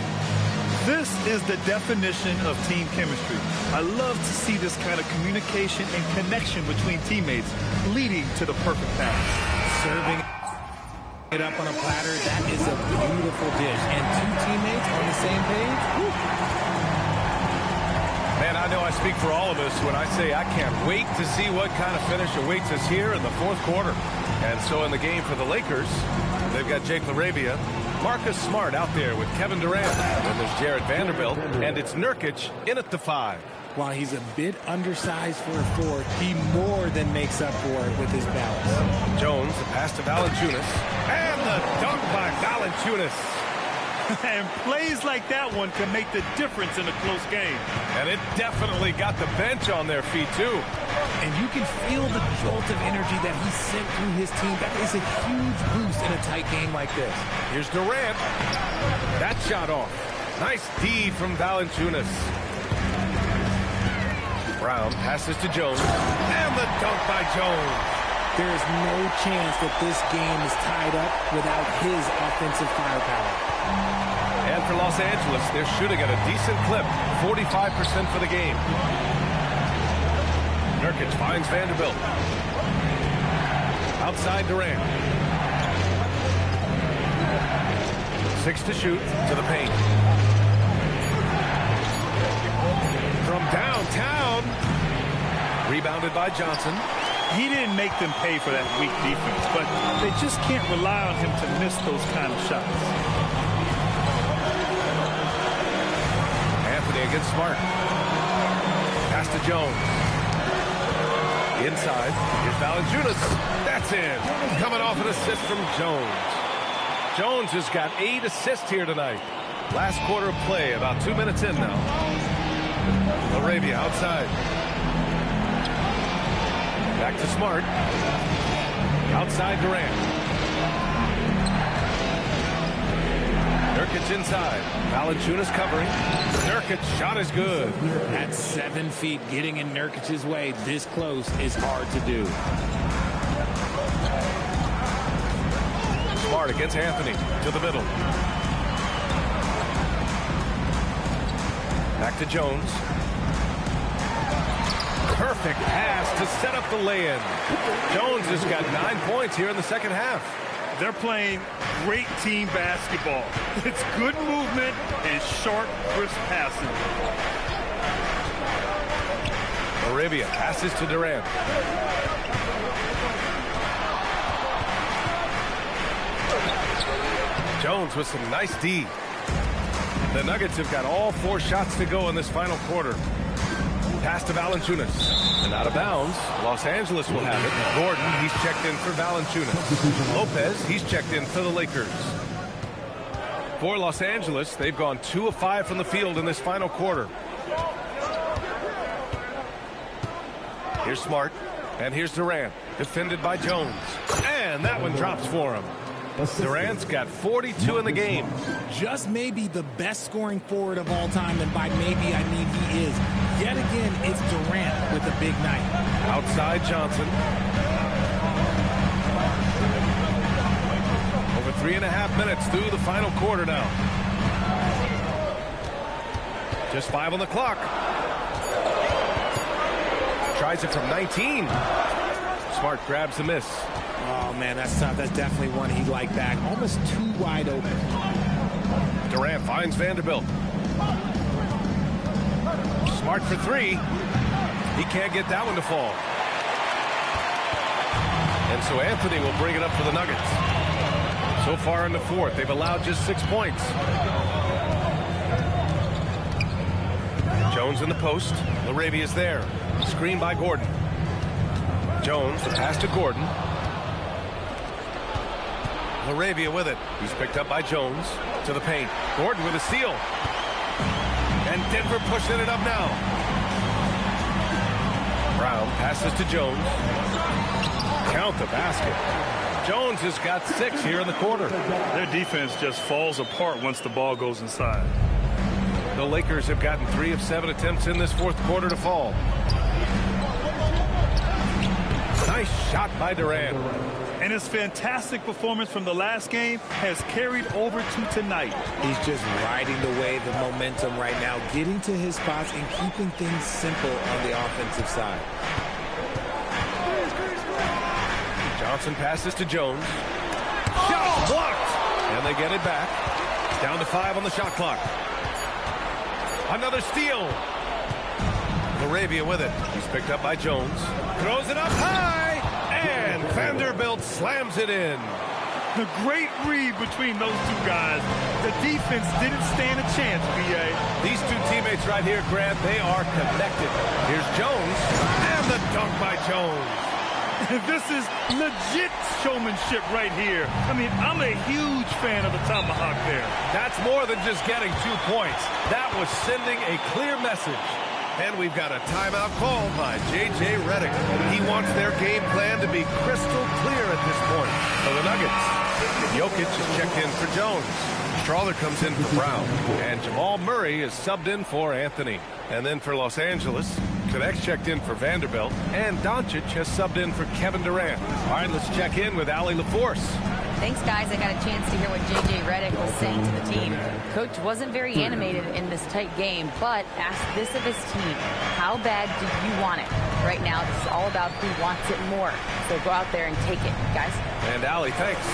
This is the definition of team chemistry. I love to see this kind of communication and connection between teammates leading to the perfect pass. Serving it up on a platter, that is a beautiful dish. And 2 teammates on the same page. Woo. Man, I know I speak for all of us when I say I can't wait to see what kind of finish awaits us here in the fourth quarter. And so in the game for the Lakers, they've got Jake LaRavia, Marcus Smart out there with Kevin Durant. And there's Jared Vanderbilt, and it's Nurkic in at the 5. While he's a bit undersized for a 4, he more than makes up for it with his balance. Jones, the pass to Valanciunas, and the dunk by Valanciunas. And plays like that one can make the difference in a close game. And it definitely got the bench on their feet, too. And you can feel the jolt of energy that he sent through his team. That is a huge boost in a tight game like this. Here's Durant. That shot off. Nice D from Valanciunas. Brown passes to Jones. And the dunk by Jones. There is no chance that this game is tied up without his offensive firepower. And for Los Angeles, they're shooting at a decent clip, 45% for the game. Nurkic finds Vanderbilt. Outside Durant. 6 to shoot to the paint. From downtown. Rebounded by Johnson. He didn't make them pay for that weak defense, but they just can't rely on him to miss those kind of shots. Anthony against Smart. Pass to Jones. Inside. Here's Valanciunas. That's in. Coming off an assist from Jones. Jones has got 8 assists here tonight. Last quarter of play, about 2 minutes in now. LaRavia outside. Back to Smart. Outside Durant. Nurkic inside. Valanciunas covering. Nurkic shot is good. At 7 feet, getting in Nurkic's way this close is hard to do. Smart against Anthony to the middle. Back to Jones. Perfect pass to set up the lay-in. Jones has got 9 points here in the second half. They're playing great team basketball. It's good movement and sharp, crisp passing. Arabia passes to Durant. Jones with some nice D. The Nuggets have got all 4 shots to go in this final quarter. Pass to Valanciunas. And out of bounds, Los Angeles will have it. Gordon, he's checked in for Valanciunas. Lopez, he's checked in for the Lakers. For Los Angeles, they've gone 2 of 5 from the field in this final quarter. Here's Smart. And here's Durant. Defended by Jones. And that one drops for him. Durant's got 42 in the game. Just maybe the best scoring forward of all time, and by maybe I mean he is. Yet again, it's Durant with a big night. Outside Johnson. Over 3.5 minutes through the final quarter now. Just 5 on the clock. Tries it from 19. Smart grabs the miss. Oh, man, that's tough. That's definitely one he'd like back. Almost too wide open. Durant finds Vanderbilt. Smart for 3. He can't get that one to fall. And so Anthony will bring it up for the Nuggets. So far in the fourth, they've allowed just 6 points. Jones in the post. Larabia's there. Screen by Gordon. Jones, the pass to Gordon. Larabia with it. He's picked up by Jones. To the paint. Gordon with a steal. And Denver pushing it up now. Brown passes to Jones. Count the basket. Jones has got 6 here in the quarter. Their defense just falls apart once the ball goes inside. The Lakers have gotten 3 of 7 attempts in this fourth quarter to fall. Nice shot by Durant. And his fantastic performance from the last game has carried over to tonight. He's just riding the wave of momentum right now, getting to his spots and keeping things simple on the offensive side. Johnson passes to Jones. Shot blocked. And they get it back. Down to 5 on the shot clock. Another steal. Arabia with it. He's picked up by Jones. Throws it up high. And Vanderbilt slams it in. The great read between those two guys. The defense didn't stand a chance, B.A. These two teammates right here, Grant, they are connected. Here's Jones. And the dunk by Jones. This is legit showmanship right here. I mean, I'm a huge fan of the tomahawk there. That's more than just getting 2 points. That was sending a clear message. And we've got a timeout called by J.J. Redick. He wants their game plan to be crystal clear at this point. For the Nuggets, Jokic is checked in for Jones. Strawther comes in for Brown. And Jamal Murray is subbed in for Anthony. And then for Los Angeles, Connect's checked in for Vanderbilt. And Doncic has subbed in for Kevin Durant. All right, let's check in with Allie LaForce. Thanks, guys. I got a chance to hear what J.J. Redick was saying to the team. Coach wasn't very animated in this tight game, but asked this of his team. How bad do you want it? Right now, this is all about who wants it more. So go out there and take it, guys. And Allie, thanks.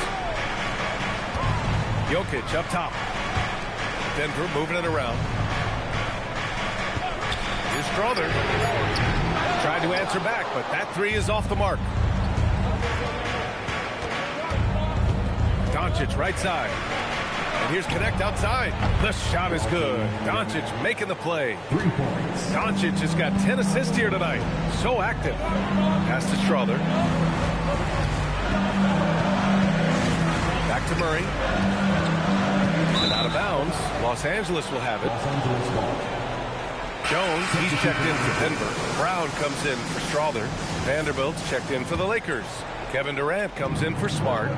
Jokic up top. Denver moving it around. Here's Strawther. Tried to answer back, but that 3 is off the mark. Doncic right side. And here's Connect outside. The shot is good. Doncic making the play. 3 points. Doncic has got 10 assists here tonight. So active. Pass to Strawther. Back to Murray. And out of bounds. Los Angeles will have it. Jones, he's checked in for Denver. Brown comes in for Strawther. Vanderbilt's checked in for the Lakers. Kevin Durant comes in for Smart.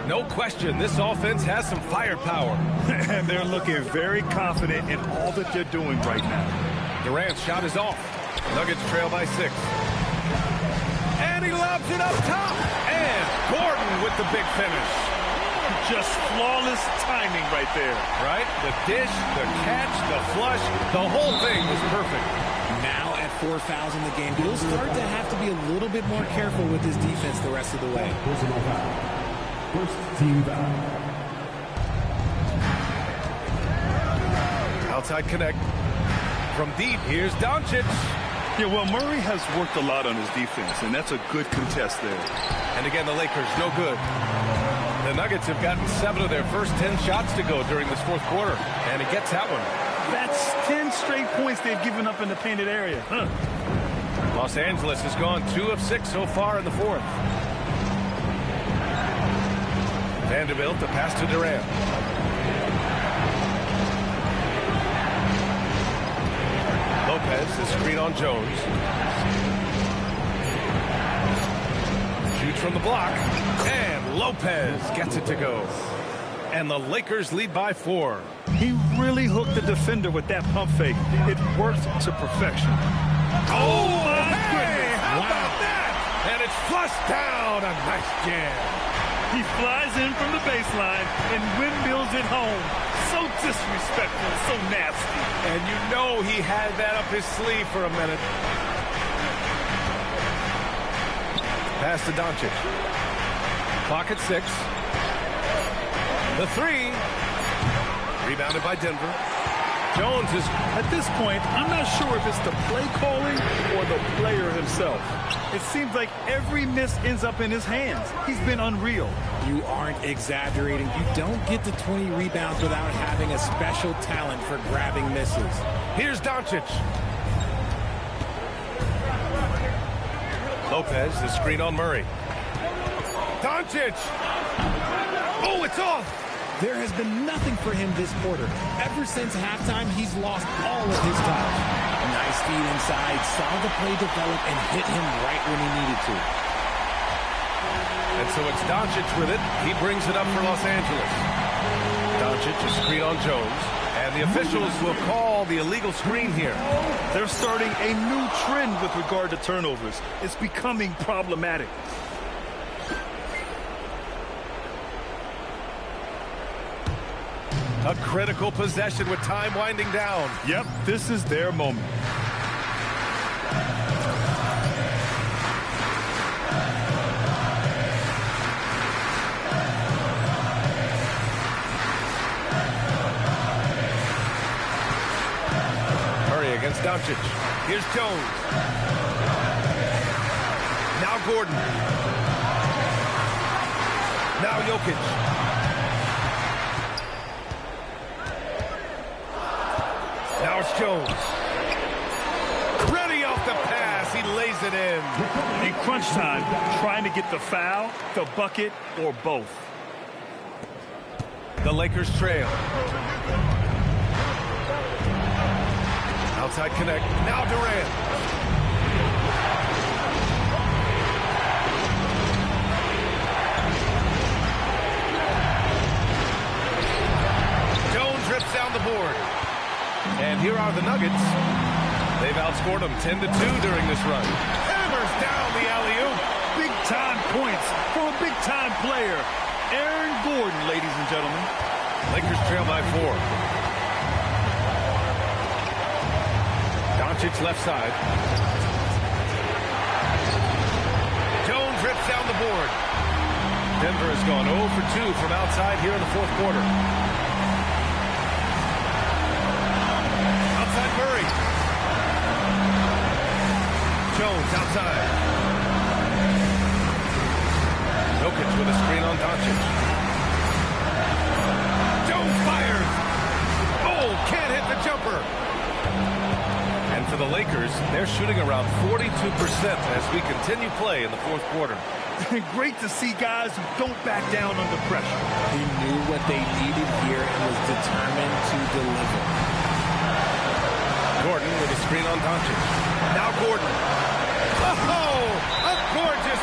No question, this offense has some firepower. And they're looking very confident in all that they're doing right now. Durant's shot is off. Nuggets trail by 6. And he lobs it up top. And Gordon with the big finish. Just flawless timing right there. Right? The dish, the catch, the flush, the whole thing was perfect. Now at 4 fouls in the game, he'll start to have to be a little bit more careful with his defense the rest of the way. Personal foul. First team foul. Outside connect. From deep, here's Doncic. Yeah, well, Murray has worked a lot on his defense, and that's a good contest there. And again, the Lakers, no good. The Nuggets have gotten 7 of their first 10 shots to go during this fourth quarter, and it gets that one. That's 10 straight points they've given up in the painted area. Los Angeles has gone 2 of 6 so far in the fourth. Vanderbilt, the pass to Durant. Lopez, the screen on Jones. Shoots from the block, and Lopez gets it to go. And the Lakers lead by 4. He really hooked the defender with that pump fake. It worked to perfection. Oh, my goodness. How about that? And it's flushed down. A nice jam. He flies in from the baseline and windmills it home. So disrespectful, so nasty. And you know he had that up his sleeve for a minute. Pass to Doncic. Clock at 6. The 3. Rebounded by Denver. Jones is... At this point, I'm not sure if it's the play calling or the player himself. It seems like every miss ends up in his hands. He's been unreal. You aren't exaggerating. You don't get to 20 rebounds without having a special talent for grabbing misses. Here's Doncic. Lopez, the screen on Murray. Doncic! Oh, it's off! There has been nothing for him this quarter. Ever since halftime, he's lost all of his touch. Nice feed inside, saw the play develop, and hit him right when he needed to. And so it's Doncic with it. He brings it up for Los Angeles. Doncic, a screen on Jones. And the officials will call the illegal screen here. They're starting a new trend with regard to turnovers. It's becoming problematic. A critical possession with time winding down. Yep, this is their moment. Murray against Doncic. Here's Jones. Now Gordon. Now Jokic. Now it's Jones. Ready off the pass. He lays it in. In crunch time, trying to get the foul, the bucket, or both. The Lakers trail. Outside connect. Now Durant. Jones rips down the board. And here are the Nuggets. They've outscored them 10-2 during this run. Hammers down the alley-oop. Big-time points for a big-time player. Aaron Gordon, ladies and gentlemen. Lakers trail by 4. Doncic left side. Jones rips down the board. Denver has gone 0 for 2 from outside here in the fourth quarter. Outside Murray. Jones outside. Jokic with a screen on Doncic. Jones fires. Oh, can't hit the jumper. And for the Lakers, they're shooting around 42% as we continue play in the fourth quarter. Great to see guys who don't back down under pressure. He knew what they needed here and was determined to deliver. Gordon with a screen on Doncic. Now Gordon. Oh, a gorgeous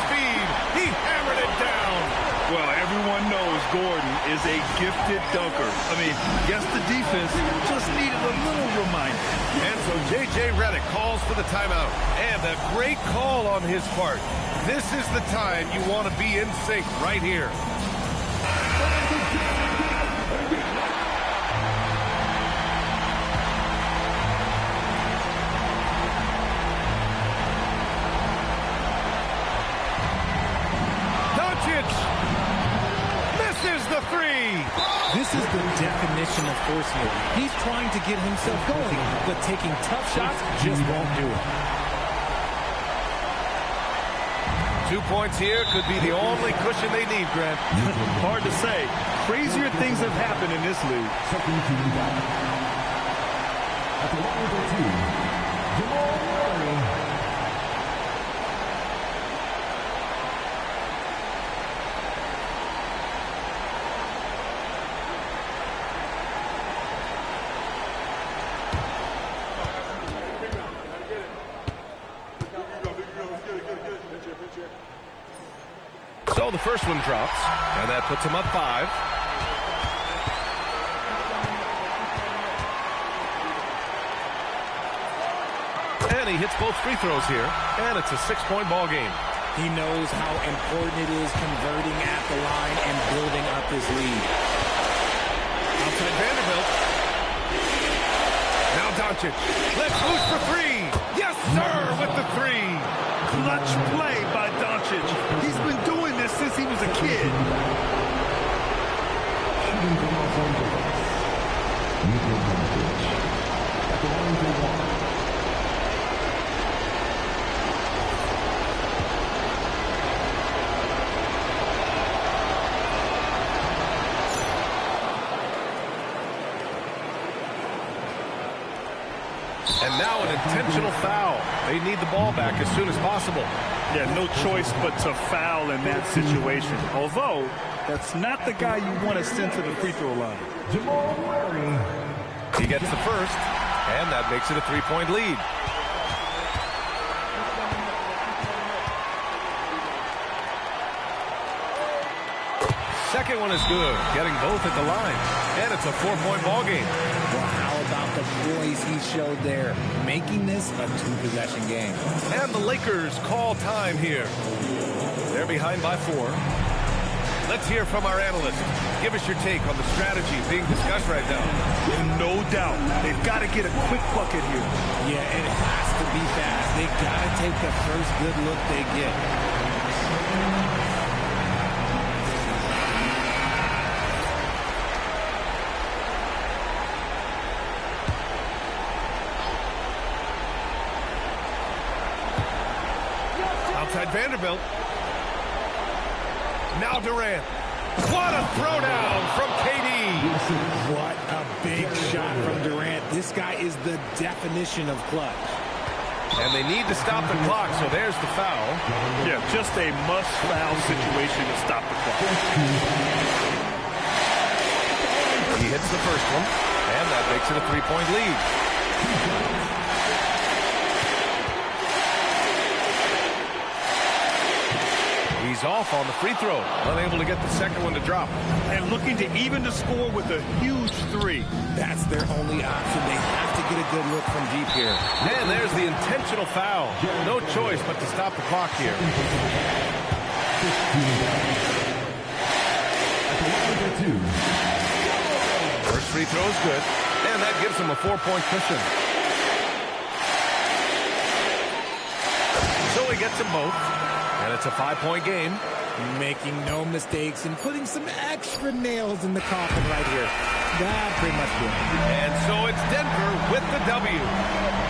Gordon is a gifted dunker. I mean, yes, the defense just needed a little reminder. And so J.J. Redick calls for the timeout. And a great call on his part. This is the time you want to be in sync right here. Misses the three. This is the definition of forcing it. He's trying to get himself going, but taking tough shots just won't do it. 2 points here could be the only cushion they need, Grant. Hard to say. Crazier things have happened in this league. Second team back. At the line number 2, Jamal Murray. So the first one drops, and that puts him up 5. And he hits both free throws here, and it's a 6-point ball game. He knows how important it is converting at the line and building up his lead. Outside Vanderbilt. Now Doncic. Let's loose for 3. Yes, sir, with the 3. Clutch play by Doncic. He's been doing this since he was a kid. Shooting for Los Angeles. Luka Doncic. At the line number 1. And now an intentional foul. They need the ball back as soon as possible. Yeah, no choice but to foul in that situation. Although, that's not the guy you want to send to the free throw line. Jamal Murray. He gets the first, and that makes it a 3-point lead. Second one is good, getting both at the line. And it's a 4-point ball game. Well, how about the poise he showed there, making this a 2-possession game. And the Lakers call time here. They're behind by 4. Let's hear from our analyst. Give us your take on the strategy being discussed right now. No doubt. They've got to get a quick bucket here. Yeah, it has to be fast. They've got to take the first good look they get. Outside Vanderbilt. Now Durant. What a throwdown from KD. What a big shot from Durant. This guy is the definition of clutch. And they need to stop the clock, so there's the foul. Yeah, just a must-foul situation to stop the clock. He hits the first one, and that makes it a 3-point lead. He's off on the free throw, unable to get the second one to drop. And looking to even the score with a huge 3. That's their only option. They have to get a good look from deep here. And there's the intentional foul. No choice but to stop the clock here. First free throw is good, and that gives him a 4-point cushion. So he gets them both. And it's a 5-point game. Making no mistakes and putting some extra nails in the coffin right here. That pretty much did it. And so it's Denver with the W.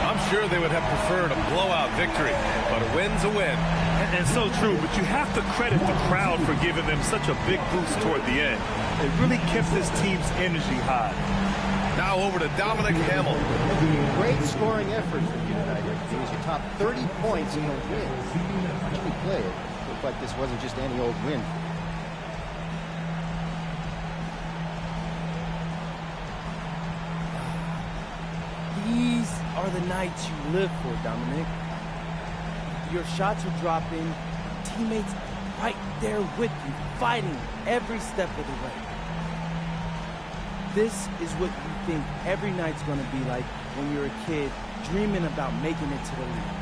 I'm sure they would have preferred a blowout victory, but a win's a win. And so true, but you have to credit the crowd for giving them such a big boost toward the end. It really kept this team's energy high. Now over to Dominic Hamill. Great scoring effort for United. It was your top 30 points in the win. Watching me play it, looked like this wasn't just any old win. These are the nights you live for, Dominic. Your shots are dropping, teammates right there with you, fighting every step of the way. This is what you think every night's going to be like when you're a kid dreaming about making it to the league.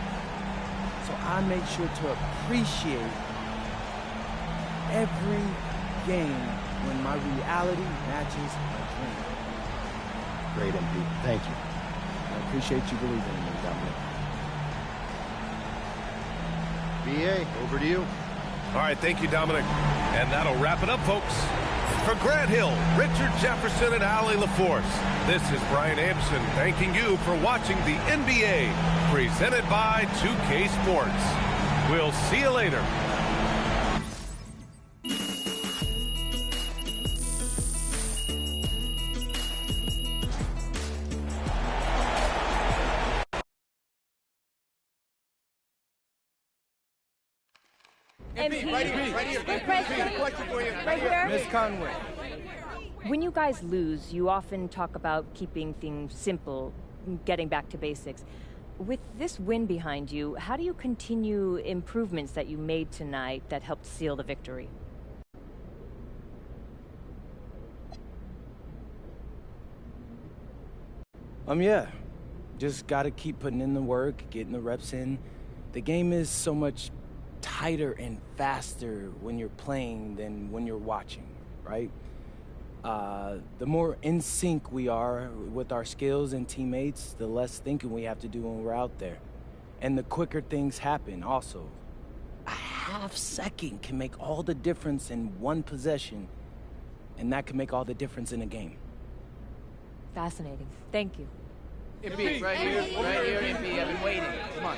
So I make sure to appreciate every game when my reality matches my dream. Great, MP. Thank you. I appreciate you believing in me, Dominic. BA, over to you. All right, thank you, Dominic. And that'll wrap it up, folks. For Grant Hill, Richard Jefferson, and Allie LaForce, this is Brian Anderson thanking you for watching the NBA presented by 2K Sports. We'll see you later. MP, right here. Quick question. Right here. Miss Conway. When you guys lose, you often talk about keeping things simple, getting back to basics. With this win behind you, how do you continue improvements that you made tonight that helped seal the victory? Yeah. Just gotta keep putting in the work, getting the reps in. The game is so much tighter and faster when you're playing than when you're watching, right? The more in sync we are with our skills and teammates, the less thinking we have to do when we're out there. And the quicker things happen also. A half second can make all the difference in one possession, and that can make all the difference in a game. Fascinating. Thank you. MP, right here, MP. I've been waiting. Come on.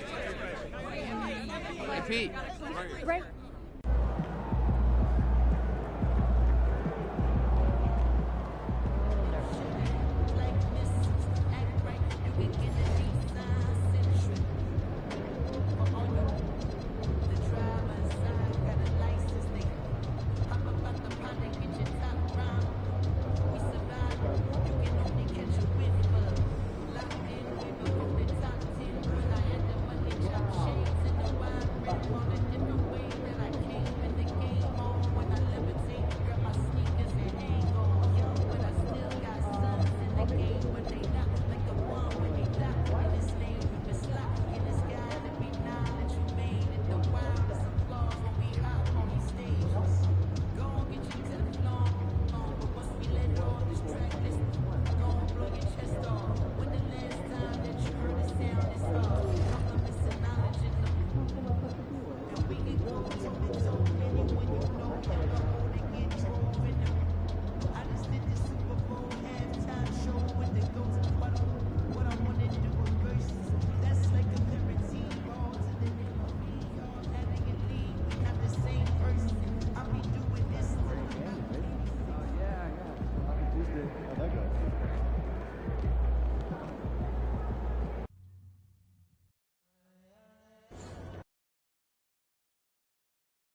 MP. Right.